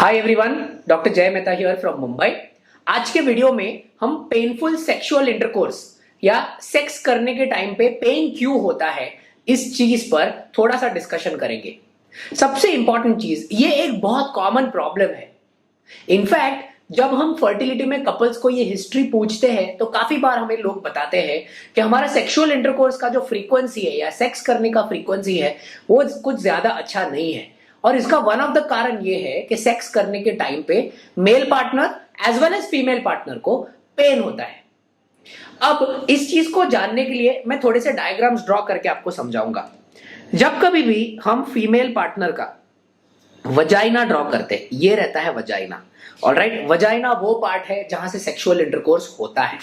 Hi everyone, doctor जय Mehta here from Mumbai. आज के वीडियो में हम पेनफुल सेक्सुअल इंटरकोर्स या सेक्स करने के टाइम पे पेन क्यों होता है इस चीज पर थोड़ा सा डिस्कशन करेंगे। सबसे इंपॉर्टेंट चीज, ये एक बहुत कॉमन प्रॉब्लम है। इनफैक्ट जब हम फर्टिलिटी में कपल्स को ये हिस्ट्री पूछते हैं तो काफी बार हमें लोग बताते हैं कि हमारा सेक्सुअल इंटरकोर्स का जो फ्रीक्वेंसी है या सेक्स करने का फ्रीक्वेंसी है वो कुछ ज्यादा अच्छा नहीं है। और इसका वन ऑफ द कारण ये है कि सेक्स करने के टाइम पे male partner as well as female partner को पेन होता है। अब इस चीज को जानने के लिए मैं थोड़े से डायग्राम्स ड्रॉ करके आपको समझाऊंगा। जब कभी भी हम फीमेल पार्टनर का वजाइना ड्रॉ करते, ये रहता है वजाइना। ऑलराइट, वजाइना वो पार्ट है जहां से सेक्सुअल इंटरकोर्स होता है।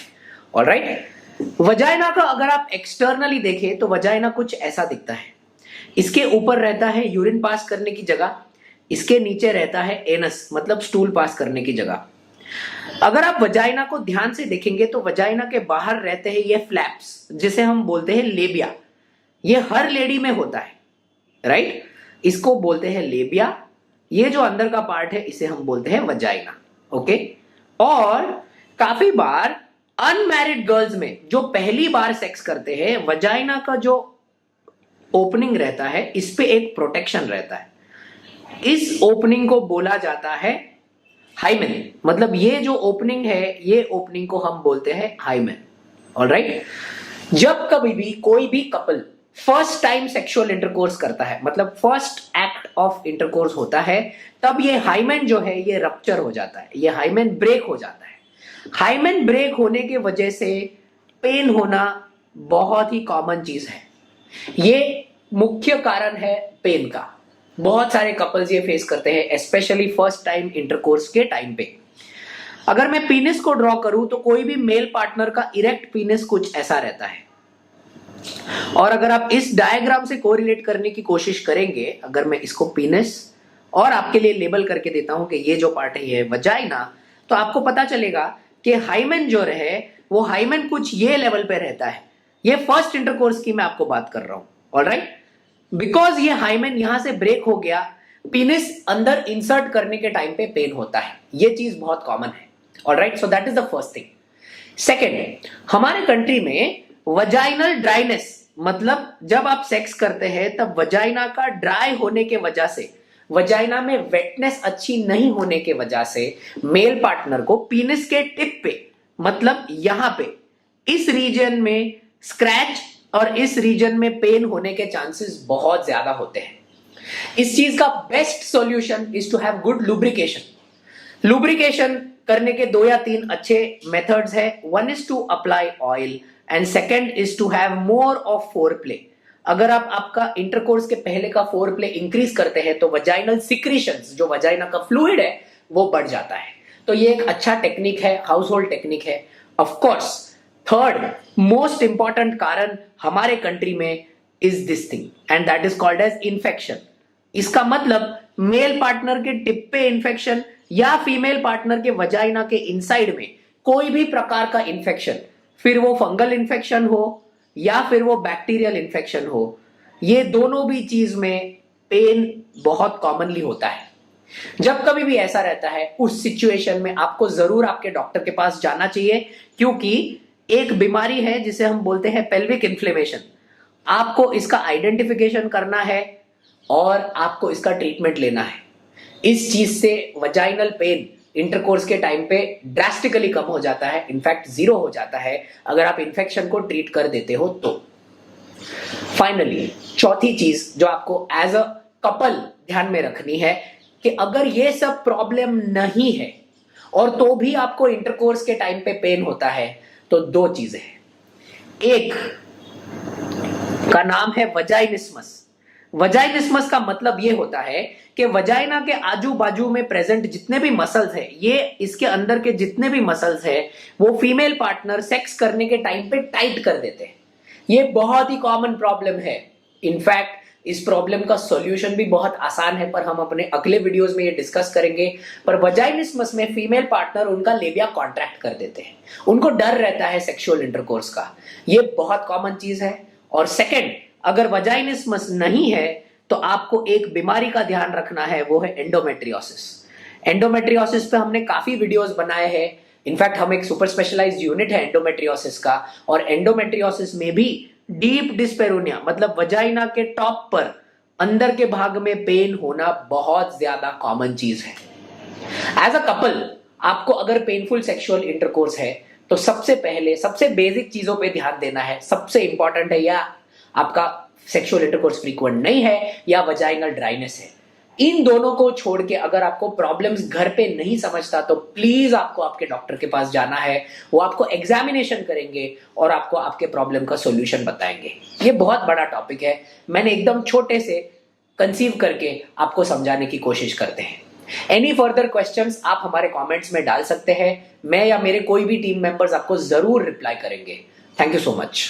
ऑलराइट, वजाइना का अगर आप एक्सटर्नली देखें तो वजाइना कुछ ऐसा दिखता है। इसके ऊपर रहता है यूरिन पास करने की जगह, इसके नीचे रहता है एनस मतलब स्टूल पास करने की जगह। अगर आप वजाइना को ध्यान से देखेंगे तो वजाइना के बाहर रहते हैं ये फ्लैप्स जिसे हम बोलते हैं लेबिया। ये हर लेडी में होता है, राइट? इसको बोलते हैं लेबिया। ये जो अंदर का पार्ट है इसे हम बोलते हैं वजाइना। ओके, और काफी बार अनमैरिड गर्ल्स में जो पहली बार सेक्स करते हैं, वजाइना का जो ओपनिंग रहता है इस पे एक प्रोटेक्शन रहता है। इस ओपनिंग को बोला जाता है हाइमेन। मतलब ये जो ओपनिंग है, ये ओपनिंग को हम बोलते हैं हाइमेन। ऑलराइट, जब कभी भी कोई भी couple first time sexual intercourse करता है, मतलब फर्स्ट एक्ट ऑफ इंटरकोर्स होता है, तब ये हाइमेन जो है ये रप्चर हो जाता है, ये हाइमेन ब्रेक हो जाता है। हाइमेन ब्रेक होने के वजह से पेन होना बहुत ही कॉमन चीज है। ये मुख्य कारण है पेन का। बहुत सारे कपल्स ये फेस करते हैं, स्पेशली फर्स्ट टाइम इंटरकोर्स के टाइम पे। अगर मैं पीनिस को ड्रॉ करूं तो कोई भी मेल पार्टनर का इरेक्ट पीनिस कुछ ऐसा रहता है। और अगर आप इस डायग्राम से कोरिलेट करने की कोशिश करेंगे, अगर मैं इसको पीनिस और आपके लिए लेबल करके देता हूं कि ये जो पार्ट है ये वजाइना, तो आपको पता चलेगा कि हाइमेन जो रहे वो हाइमेन कुछ ये लेवल पे रहता है। ये फर्स्ट इंटरकोर्स की मैं आपको बात कर रहा हूं। ऑलराइट, बिकॉज ये हाइमेन यहां से ब्रेक हो गया, पीनिस अंदर इंसर्ट करने के टाइम पे पेन होता है। ये चीज बहुत कॉमन है। Alright, so that is the first thing. Second, हमारे कंट्री में वजाइनल ड्राइनेस, मतलब जब आप सेक्स करते हैं तब वजाइना का ड्राई होने के वजह से, वजाइना में वेटनेस अच्छी नहीं होने के वजह से मेल पार्टनर को पीनिस के टिप पे, मतलब यहां पे इस रीजन में स्क्रैच और इस रीजन में पेन होने के चांसेस बहुत ज्यादा होते हैं। इस चीज का best solution is to have good lubrication. Lubrication करने के 2 या 3 अच्छे मेथड्स है। One is to apply oil and second is to have more of foreplay. अगर आप आपका इंटरकोर्स के पहले का फोरप्ले इंक्रीज करते हैं तो वजाइनल सिक्रीशंस, जो वजाइना का फ्लूइड है, वो बढ़ जाता है। तो ये एक अच्छा टेक्निक है, हाउस होल्ड टेक्निक है। Of course third most important कारण हमारे कंट्री में is this thing and that is called as infection. इसका मतलब मेल पार्टनर के टिप पे इन्फेक्शन या फीमेल पार्टनर के वजाइना के इनसाइड में कोई भी प्रकार का इन्फेक्शन, फिर वो फंगल इन्फेक्शन हो या फिर वो बैक्टीरियल इन्फेक्शन हो, ये दोनों भी चीज में पेन बहुत कॉमनली होता है। जब कभी भी ऐसा रहता है उस सिचुएशन में आपको जरूर आपके डॉक्टर के पास जाना चाहिए, क्योंकि एक बीमारी है जिसे हम बोलते हैं पेल्विक इन्फ्लेमेशन। आपको इसका आइडेंटिफिकेशन करना है और आपको इसका ट्रीटमेंट लेना है। इस चीज से वजाइनल पेन इंटरकोर्स के टाइम पे ड्रास्टिकली कम हो जाता है, इनफैक्ट 0 हो जाता है अगर आप इन्फेक्शन को ट्रीट कर देते हो तो। फाइनली चौथी चीज जो आपको एज अ कपल ध्यान में रखनी है कि अगर ये सब प्रॉब्लम नहीं है और तो भी आपको इंटरकोर्स के टाइम पे पेन होता है तो 2 चीजें हैं। एक का नाम है वजाइनिस्मस। वजाइनिस्मस का मतलब ये होता है कि वजाइना के आजू बाजू में प्रेजेंट जितने भी मसल्स है, ये इसके अंदर के जितने भी मसल्स है, वो फीमेल पार्टनर सेक्स करने के टाइम पे टाइट कर देते हैं। ये बहुत ही कॉमन प्रॉब्लम है। इनफैक्ट इस प्रॉब्लम का सॉल्यूशन भी बहुत आसान है, पर हम अपने अगले वीडियोस में ये डिस्कस करेंगे। पर वजाइनिस्मस में फीमेल पार्टनर उनका लेबिया कॉन्ट्रैक्ट कर देते हैं, उनको डर रहता है सेक्सुअल इंटरकोर्स का। ये बहुत कॉमन चीज है। और सेकंड, अगर वजाइनिस्मस नहीं है तो आपको एक बीमारी का ध्यान रखना है, वो है एंडोमेट्रियोसिस। एंडोमेट्रियोसिस पे हमने काफी वीडियोस बनाए हैं। इनफैक्ट हम एक सुपर स्पेशलाइज्ड यूनिट है एंडोमेट्रियोसिस का, और एंडोमेट्रियोसिस में भी डीप डिस्पेरोनिया मतलब वजाइना के टॉप पर अंदर के भाग में पेन होना बहुत ज्यादा कॉमन चीज है। एज अ कपल आपको अगर पेनफुल सेक्सुअल इंटरकोर्स है तो सबसे पहले सबसे बेसिक चीजों पे ध्यान देना है। सबसे इंपॉर्टेंट है या आपका सेक्सुअल इंटरकोर्स फ्रीक्वेंट नहीं है या वजाइनल ड्राइनेस है। इन दोनों को छोड़ के अगर आपको प्रॉब्लम्स घर पे नहीं समझता तो प्लीज आपको आपके डॉक्टर के पास जाना है। वो आपको एग्जामिनेशन करेंगे और आपको आपके प्रॉब्लम का सॉल्यूशन बताएंगे। ये बहुत बड़ा टॉपिक है, मैंने एकदम छोटे से कंसीव करके आपको समझाने की कोशिश करते हैं। एनी फर्दर क्वेश्चंस आप हमारे कमेंट्स में डाल सकते हैं, मैं या मेरे कोई भी टीम मेंबर्स आपको जरूर रिप्लाई करेंगे। Thank you so much.